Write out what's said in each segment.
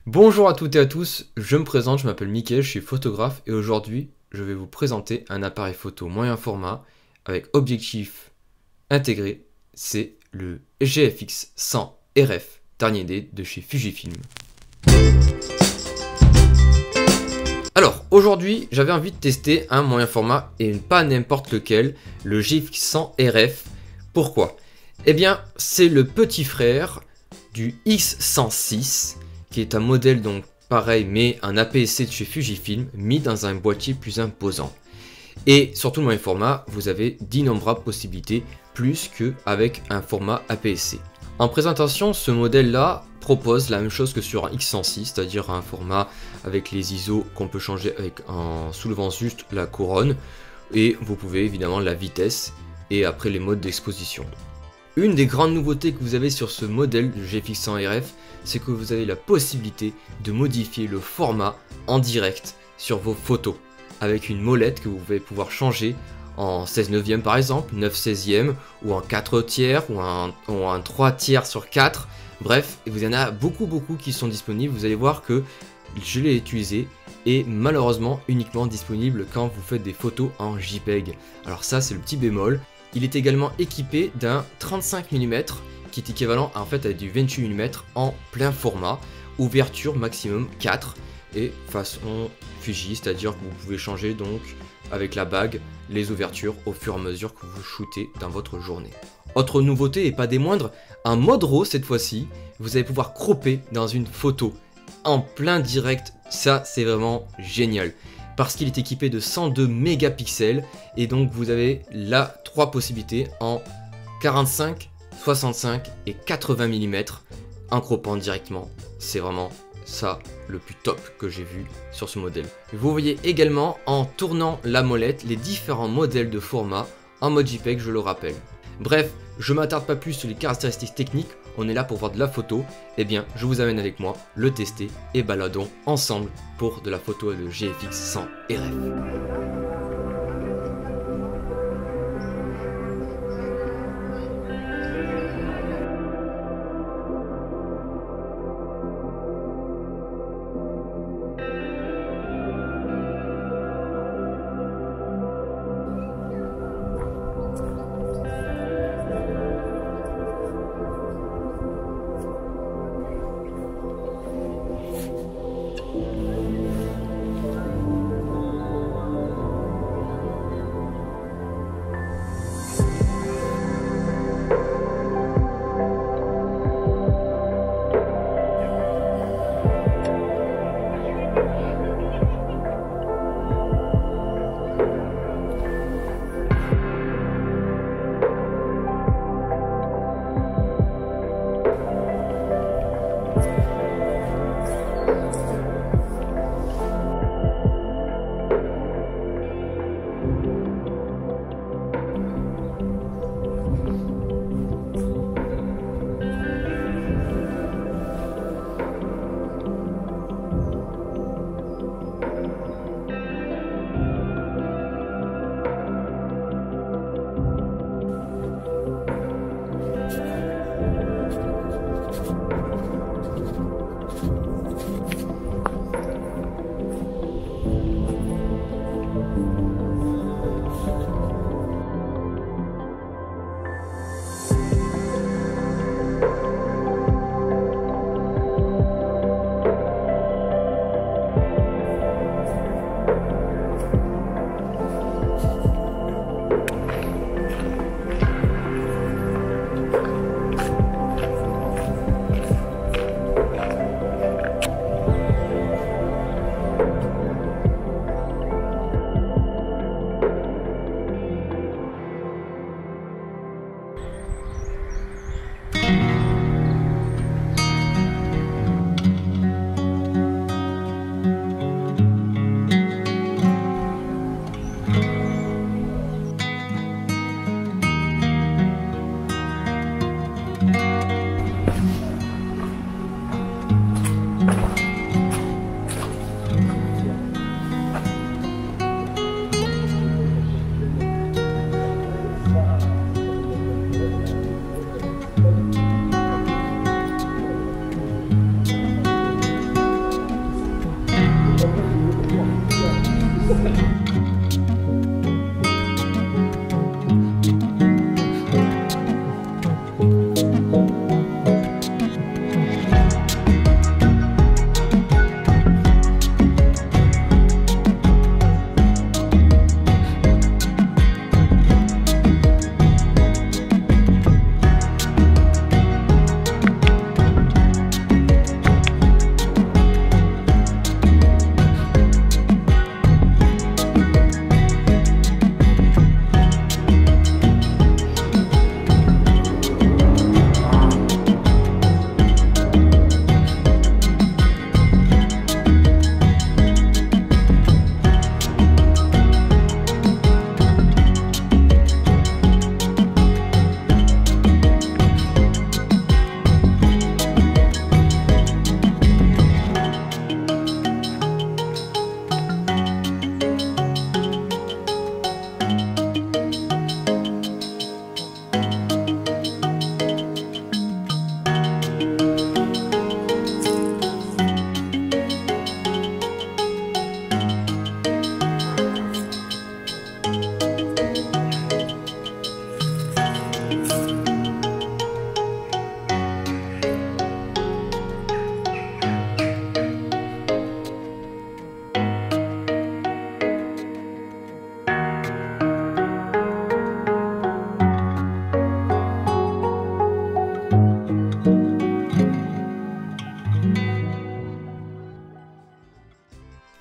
Bonjour à toutes et à tous, je me présente, je m'appelle Mickaël, je suis photographe et aujourd'hui je vais vous présenter un appareil photo moyen format avec objectif intégré, c'est le GFX 100 RF dernier né de chez Fujifilm. Alors aujourd'hui j'avais envie de tester un moyen format et pas n'importe lequel, le GFX 100 RF. Pourquoi? Eh bien c'est le petit frère du X106 qui est un modèle donc pareil mais un APS-C de chez Fujifilm mis dans un boîtier plus imposant. Et surtout le moyen format, vous avez d'innombrables possibilités plus qu'avec un format APS-C. En présentation, ce modèle là propose la même chose que sur un X106, c'est-à-dire un format avec les ISO qu'on peut changer en soulevant juste la couronne, et vous pouvez évidemment la vitesse et après les modes d'exposition. Une des grandes nouveautés que vous avez sur ce modèle de GFX 100 RF, c'est que vous avez la possibilité de modifier le format en direct sur vos photos avec une molette que vous allez pouvoir changer en 16/9 par exemple, 9/16 ou en 4 tiers ou en 3 tiers sur 4. Bref, il y en a beaucoup qui sont disponibles. Vous allez voir que je l'ai utilisé et malheureusement uniquement disponible quand vous faites des photos en JPEG. Alors ça c'est le petit bémol. Il est également équipé d'un 35 mm qui est équivalent en fait à du 28 mm en plein format, ouverture maximum 4 et façon Fuji, c'est-à-dire que vous pouvez changer donc avec la bague les ouvertures au fur et à mesure que vous shootez dans votre journée. Autre nouveauté et pas des moindres, un mode RAW cette fois-ci, vous allez pouvoir cropper dans une photo en plein direct, ça c'est vraiment génial. Parce qu'il est équipé de 102 mégapixels et donc vous avez là 3 possibilités en 45, 65 et 80 mm en croppant directement. C'est vraiment ça le plus top que j'ai vu sur ce modèle. Vous voyez également en tournant la molette les différents modèles de format en mode JPEG, je le rappelle. Bref, je m'attarde pas plus sur les caractéristiques techniques, on est là pour voir de la photo, et bien je vous amène avec moi le tester et baladons ensemble pour de la photo de GFX 100 RF.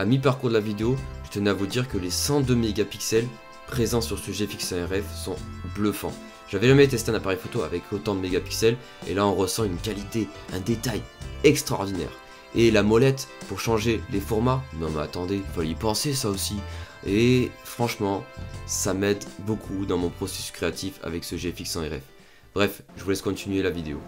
à mi-parcours de la vidéo, je tenais à vous dire que les 102 mégapixels présents sur ce GFX 100 RF sont bluffants. J'avais jamais testé un appareil photo avec autant de mégapixels et là on ressent une qualité, un détail extraordinaire. Et la molette pour changer les formats, non mais attendez, il fallait y penser ça aussi. Et franchement, ça m'aide beaucoup dans mon processus créatif avec ce GFX 100 RF. Bref, je vous laisse continuer la vidéo.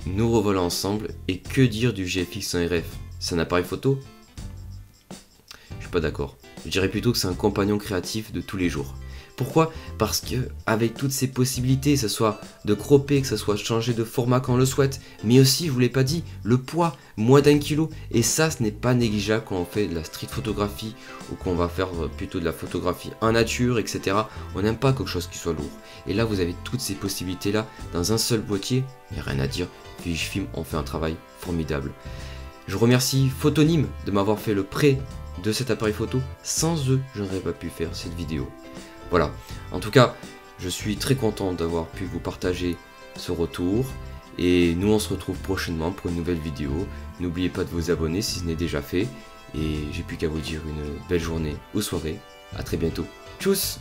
Nous revoilà ensemble, et que dire du GFX 100 RF? C'est un appareil photo? Je suis pas d'accord. Je dirais plutôt que c'est un compagnon créatif de tous les jours. Pourquoi? Parce que avec toutes ces possibilités, que ce soit de cropper, que ce soit de changer de format quand on le souhaite, mais aussi, je vous l'ai pas dit, le poids, moins d'1 kg, et ça, ce n'est pas négligeable quand on fait de la street photographie ou qu'on va faire plutôt de la photographie en nature, etc. On n'aime pas quelque chose qui soit lourd. Et là, vous avez toutes ces possibilités-là dans un seul boîtier, il n'y a rien à dire. Fujifilm ont fait un travail formidable. Je remercie Photonyme de m'avoir fait le prêt de cet appareil photo. Sans eux, je n'aurais pas pu faire cette vidéo. Voilà, en tout cas, je suis très content d'avoir pu vous partager ce retour. Et nous, on se retrouve prochainement pour une nouvelle vidéo. N'oubliez pas de vous abonner si ce n'est déjà fait. Et j'ai plus qu'à vous dire une belle journée ou soirée. A très bientôt. Tchuss!